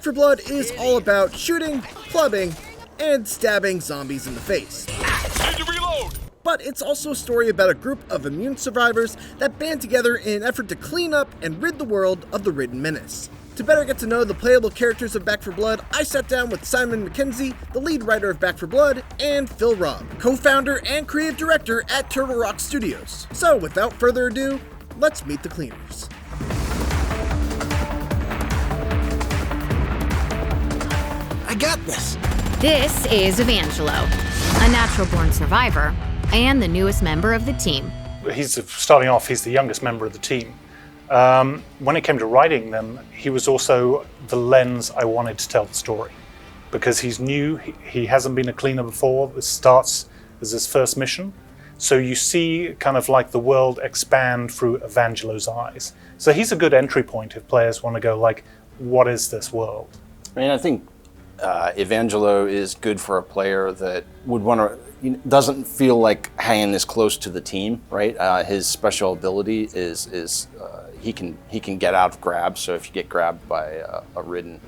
Back 4 Blood is all about shooting, clubbing, and stabbing zombies in the face. Need to reload! But it's also a story about a group of immune survivors that band together in an effort to clean up and rid the world of the ridden menace. To better get to know the playable characters of Back 4 Blood, I sat down with Simon Mackenzie, the lead writer of Back 4 Blood, and Phil Robb, co-founder and creative director at Turtle Rock Studios. So without further ado, let's meet the cleaners. I got this. This is Evangelo, a natural-born survivor and the newest member of the team. Starting off, he's the youngest member of the team. When it came to writing them, he was also the lens I wanted to tell the story. Because he's new, he hasn't been a cleaner before, this starts as his first mission. So you see kind of like the world expand through Evangelo's eyes. So he's a good entry point if players want to go like, what is this world? I mean, I think Evangelo is good for a player that would want to, doesn't feel like hanging this close to the team, right? His special ability is he can get out of grabs. So if you get grabbed by a ridden,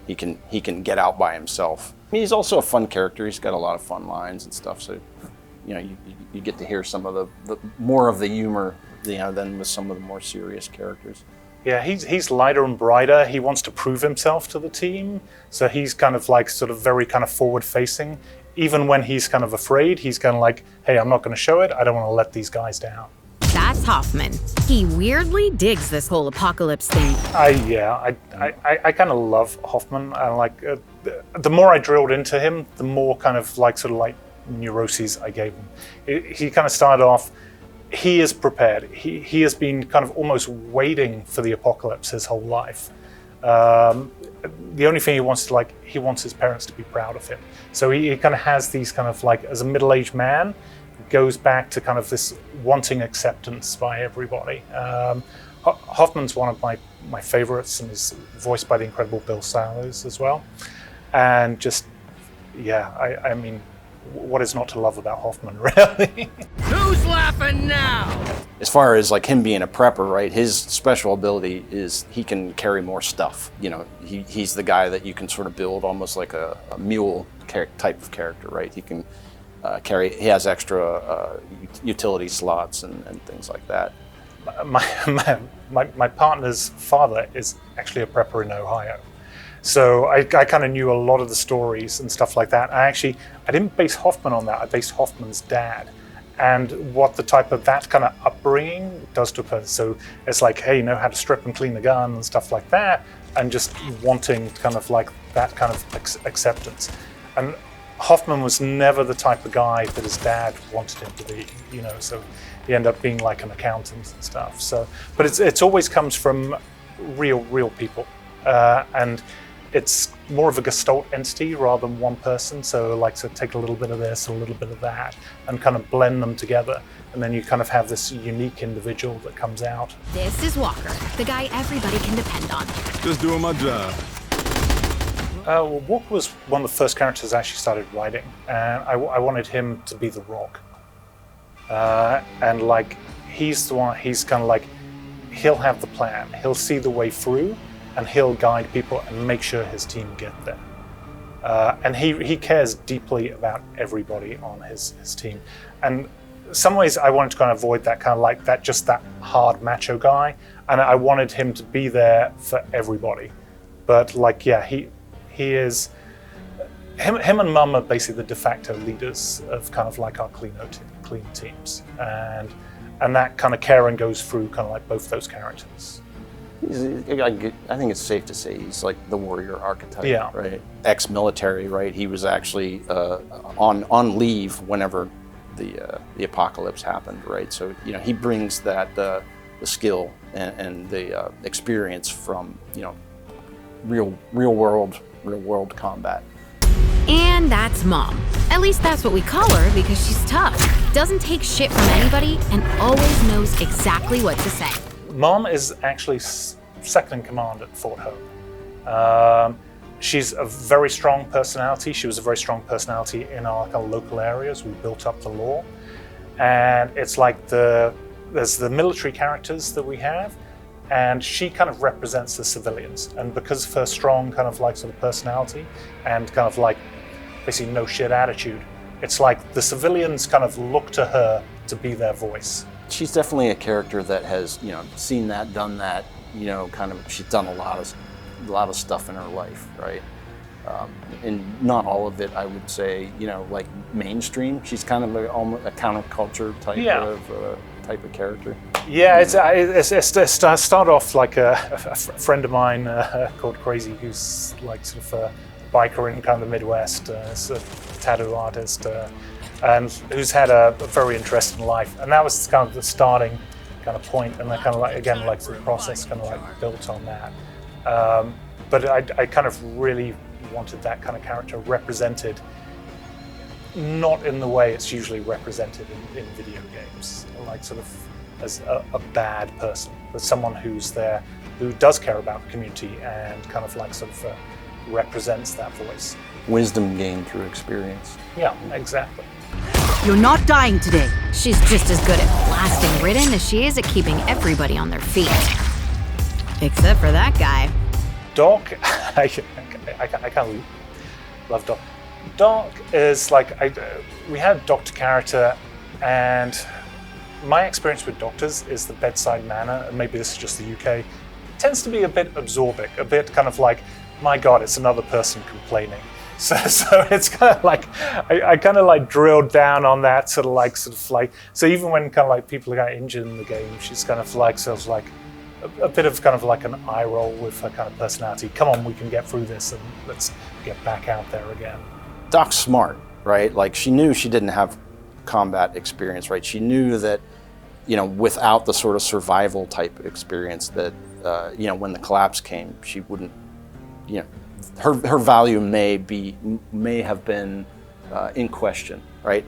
he can get out by himself. I mean, he's also a fun character. He's got a lot of fun lines and stuff. So you get to hear some of the more of the humor, than with some of the more serious characters. Yeah, he's lighter and brighter. He wants to prove himself to the team. So he's kind of like sort of very kind of forward facing. Even when he's kind of afraid, he's kind of like, hey, I'm not going to show it. I don't want to let these guys down. That's Hoffman. He weirdly digs this whole apocalypse thing. I kind of love Hoffman. I like the more I drilled into him, the more kind of like sort of like neuroses I gave him. He kind of started off, he is prepared. He has been kind of almost waiting for the apocalypse his whole life. The only thing he wants his parents to be proud of him. So he kind of has these kind of like, as a middle-aged man, goes back to kind of this wanting acceptance by everybody. Hoffman's one of my favorites and is voiced by the incredible Bill Sallows as well. And just, I mean, what is not to love about Hoffman, really? Who's laughing now? As far as like him being a prepper, right? His special ability is he can carry more stuff. He's the guy that you can sort of build almost like a mule type of character, right? He can he has extra utility slots and things like that. My partner's father is actually a prepper in Ohio. So I kind of knew a lot of the stories and stuff like that. I didn't base Hoffman on that. I based Hoffman's dad and what the type of that kind of upbringing does to a person. So it's like, hey, you know how to strip and clean the gun and stuff like that, and just wanting kind of like that kind of acceptance. And Hoffman was never the type of guy that his dad wanted him to be, so he ended up being like an accountant and stuff. So, but it's always comes from real people. And it's more of a gestalt entity rather than one person. So like to take a little bit of this, a little bit of that, and kind of blend them together. And then you kind of have this unique individual that comes out. This is Walker, the guy everybody can depend on. Just doing my job. Walker was one of the first characters I actually started writing. And I wanted him to be the Rock. And like, he's the one, he's kind of like, he'll have the plan. He'll see the way through. And he'll guide people and make sure his team get there. And he cares deeply about everybody on his team. And in some ways I wanted to kind of avoid that kind of like that, just that hard macho guy. And I wanted him to be there for everybody. But like, yeah, he is, him and Mum are basically the de facto leaders of kind of like our clean teams. And that kind of caring goes through kind of like both those characters. I think it's safe to say he's like the warrior archetype, yeah. Right? Ex-military, right? He was actually on leave whenever the apocalypse happened, right? So he brings that the skill and the experience from real world combat. And that's Mom. At least that's what we call her because she's tough, doesn't take shit from anybody, and always knows exactly what to say. Mom is actually second in command at Fort Hope. She's a very strong personality. She was a very strong personality in our kind of local areas. We built up the law. And it's like there's the military characters that we have, and she kind of represents the civilians. And because of her strong kind of like sort of personality and kind of like basically no shit attitude, it's like the civilians kind of look to her to be their voice. She's definitely a character that has, seen that, done that, kind of, she's done a lot of stuff in her life, right? And not all of it, I would say, like mainstream. She's kind of almost a counterculture type of character. Yeah, it's start off like a friend of mine called Crazy, who's like sort of a biker in kind of the Midwest, a tattoo artist, and who's had a very interesting life. And that was kind of the starting kind of point, and then kind of like, again, like the process kind of like built on that. But I kind of really wanted that kind of character represented, not in the way it's usually represented in video games, like sort of as a bad person, but someone who's there, who does care about the community and kind of like sort of represents that voice. Wisdom gained through experience. Yeah, exactly. You're not dying today. She's just as good at blasting Ridden as she is at keeping everybody on their feet. Except for that guy. Doc, I kind of love Doc. Doc is like, we had a doctor character, and my experience with doctors is the bedside manner, and maybe this is just the UK, it tends to be a bit absorbing, a bit kind of like, my God, it's another person complaining. So it's kind of like, I kind of like drilled down on that sort of like, so even when kind of like people got injured in the game, she's kind of like, sort of like a bit of kind of like an eye roll with her kind of personality. Come on, we can get through this and let's get back out there again. Doc's smart, right? Like she knew she didn't have combat experience, right? She knew that, without the sort of survival type experience that, when the collapse came, she wouldn't, her value may have been in question, right?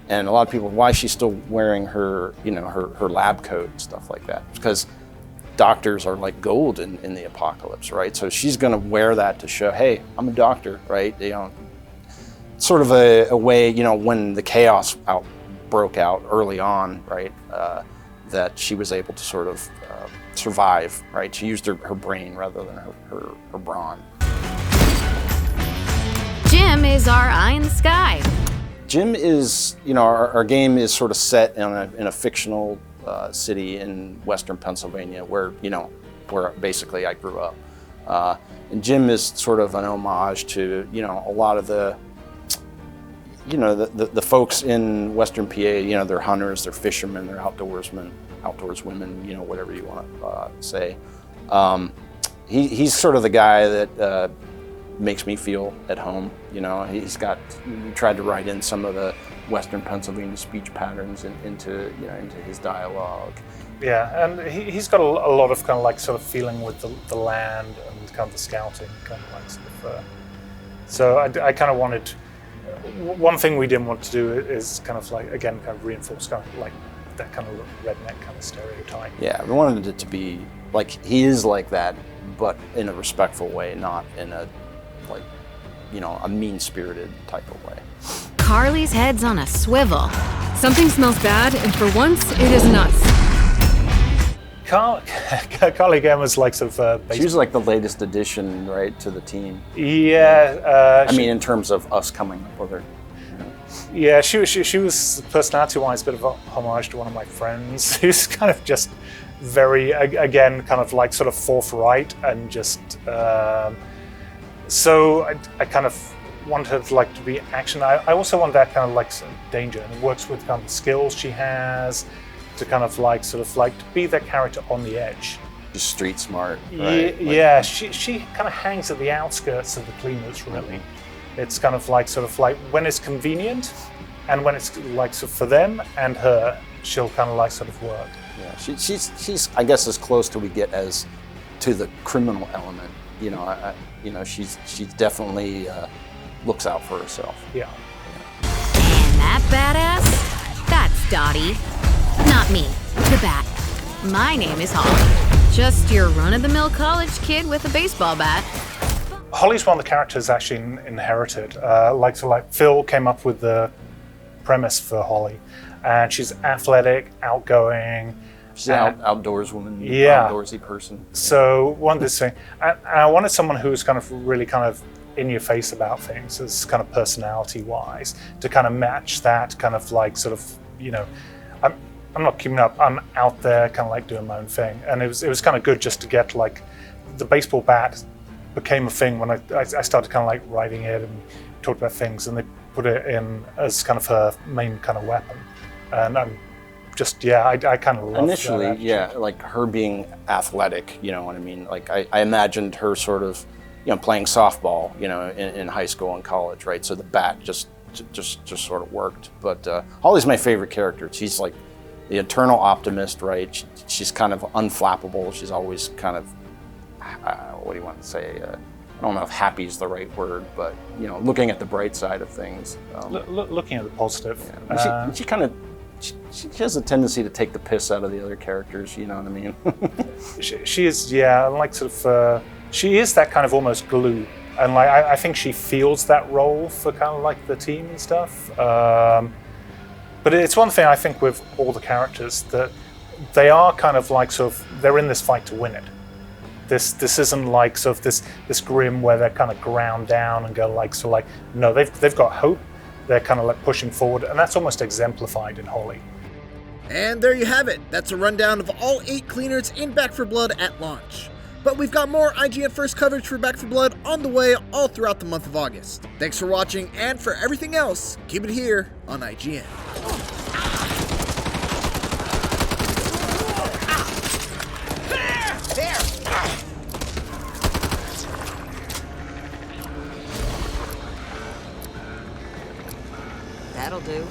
And a lot of people, why is she still wearing her, her lab coat and stuff like that? Because doctors are like gold in the apocalypse, right? So she's going to wear that to show, hey, I'm a doctor, right? Sort of a way, when the chaos broke out early on, right? That she was able to sort of survive, right? She used her brain rather than her brawn. Jim is our eye in the sky. Jim is, our game is sort of set in a fictional city in western Pennsylvania where basically I grew up. And Jim is sort of an homage to, a lot of the folks in western PA, they're hunters, they're fishermen, they're outdoorswomen, whatever you want to say. He's sort of the guy that makes me feel at home. He tried to write in some of the western Pennsylvania speech patterns into his dialogue. Yeah, and he's got a lot of kind of like sort of feeling with the land and kind of the scouting kind of like sort of. So I kind of wanted. One thing we didn't want to do is kind of like, again, kind of reinforce kind of like that kind of redneck kind of stereotype. Yeah, we wanted it to be like he is like that, but in a respectful way, not in a like, a mean-spirited type of way. Karlee's head's on a swivel. Something smells bad, and for once, it is nuts. Karlee again was like sort of. She was like the latest addition, right, to the team. Yeah. I mean, in terms of us coming up with her. Yeah, she was personality-wise a bit of a homage to one of my friends, who's kind of just very, again, kind of like sort of forthright and just. So I kind of wanted her to be action. I also want that kind of like danger, and it works with kind of the skills she has to kind of like sort of like to be that character on the edge. She's street smart, right? Yeah, she kind of hangs at the outskirts of the cleaners, really. It's kind of like sort of like when it's convenient, and when it's like sort of for them and her, she'll kind of like sort of work. Yeah, she's I guess as close to we get as to the criminal element. She's definitely looks out for herself. Yeah. And that badass? That's Dottie. Not me, the Bat. My name is Holly. Just your run-of-the-mill college kid with a baseball bat. Holly's one of the characters actually inherited. Phil came up with the premise for Holly, and she's athletic, outgoing, She's an outdoors woman, Yeah. outdoorsy person. So one of this thing, and I wanted someone who was kind of really kind of in your face about things, as kind of personality wise, to kind of match that kind of like sort of, you know, I'm not keeping up. I'm out there, kind of like doing my own thing, and it was kind of good just to get like the baseball bat became a thing when I started kind of like writing it and talked about things, and they put it in as kind of her main kind of weapon, and I'm just I kind of loved Initially, that. yeah, like her being athletic, you know what I mean? Like I imagined her sort of, you know, playing softball, you know, in high school and college, right? So the bat just sort of worked. But Holly's my favorite character. She's like the eternal optimist, right? She's kind of unflappable. She's always kind of, what do you want to say? I don't know if happy is the right word, but, you know, looking at the bright side of things. Looking at the positive. Yeah. She kind of, she has a tendency to take the piss out of the other characters, you know what I mean? she is, like sort of, she is that kind of almost glue. And like, I think she feels that role for kind of like the team and stuff. But it's one thing I think with all the characters that they are kind of like sort of, they're in this fight to win it. This isn't like sort of this grim where they're kind of ground down and go like, so like, no, they've got hope. They're kind of like pushing forward, and that's almost exemplified in Holly. And there you have it. That's a rundown of all 8 cleaners in Back 4 Blood at launch. But we've got more IGN First coverage for Back 4 Blood on the way all throughout the month of August. Thanks for watching, and for everything else, keep it here on IGN. That'll do.